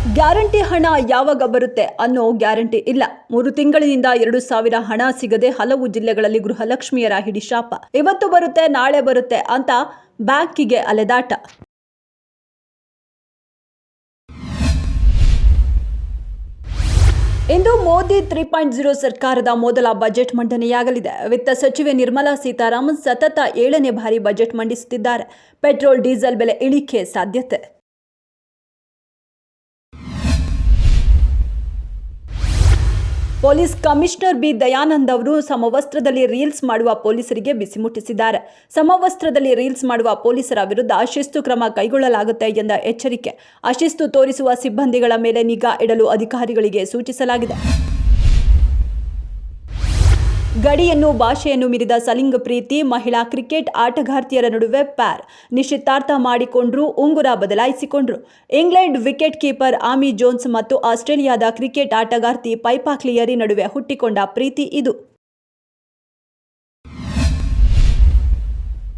Guarantee ಹಣ ಯಾವಾಗ ಬರುತ್ತೆ ಅನ್ನೋ ಗ್ಯಾರಂಟಿ ಇಲ್ಲ. 3 ತಿಂಗಳಿನಿಂದ 2,000 ಹಣ ಸಿಗದೆ ಹಲವು ಜಿಲ್ಲೆಗಳಲ್ಲಿ ಗೃಹಲಕ್ಷ್ಮಿಯರ ಹಿಡಿಶಾಪ. ಇವತ್ತು ಬರುತ್ತೆ ನಾಳೆ ಬರುತ್ತೆ ಅಂತ ಬ್ಯಾಂಕಿಗೆ ಅಲೆದಾಟ. ಇಂದು ಮೋದಿ 3.0 ಸರ್ಕಾರದ ಮೊದಲ ಬಜೆಟ್ ಮಂಡನೆಯಾಗಲಿದೆ. ವಿತ್ತ ಸಚಿವೆ ನಿರ್ಮಲಾ ಸೀತಾರಾಮನ್ ಸತತ 7ನೇ ಬಾರಿ ಬಜೆಟ್ ಮಂಡಿಸುತ್ತಿದ್ದಾರೆ. ಪೆಟ್ರೋಲ್ ಡೀಸೆಲ್ ಬೆಲೆ ಇಳಿಕೆ ಸಾಧ್ಯತೆ. ಪೊಲೀಸ್ ಕಮಿಷನರ್ ಬಿ ದಯಾನಂದ್ ಅವರು ಸಮವಸ್ತ್ರದಲ್ಲಿ ರೀಲ್ಸ್ ಮಾಡುವ ಪೊಲೀಸರಿಗೆ ಬಿಸಿ ಮುಟ್ಟಿಸಿದ್ದಾರೆ. ಸಮವಸ್ತ್ರದಲ್ಲಿ ರೀಲ್ಸ್ ಮಾಡುವ ಪೊಲೀಸರ ವಿರುದ್ಧ ಶಿಸ್ತು ಕ್ರಮ ಕೈಗೊಳ್ಳಲಾಗುತ್ತೆ ಎಂದ ಎಚ್ಚರಿಕೆ. ಅಶಿಸ್ತು ತೋರಿಸುವ ಸಿಬ್ಬಂದಿಗಳ ಮೇಲೆ ನಿಗಾ ಇಡಲು ಅಧಿಕಾರಿಗಳಿಗೆ ಸೂಚಿಸಲಾಗಿದೆ. ಗಡಿಯನ್ನು ಭಾಷೆಯನ್ನು ಮೀರಿದ ಸಲಿಂಗ ಪ್ರೀತಿ. ಮಹಿಳಾ ಕ್ರಿಕೆಟ್ ಆಟಗಾರ್ತಿಯರ ನಡುವೆ ಪ್ಯಾರ್. ನಿಶ್ಚಿತಾರ್ಥ ಮಾಡಿಕೊಂಡ್ರು, ಉಂಗುರ ಬದಲಾಯಿಸಿಕೊಂಡ್ರು. ಇಂಗ್ಲೆಂಡ್ ವಿಕೆಟ್ ಕೀಪರ್ ಆಮಿ ಜೋನ್ಸ್ ಮತ್ತು ಆಸ್ಟ್ರೇಲಿಯಾದ ಕ್ರಿಕೆಟ್ ಆಟಗಾರ್ತಿ ಪೈಪಾ ಕ್ಲಿಯರಿ ನಡುವೆ ಹುಟ್ಟಿಕೊಂಡ ಪ್ರೀತಿ ಇದು.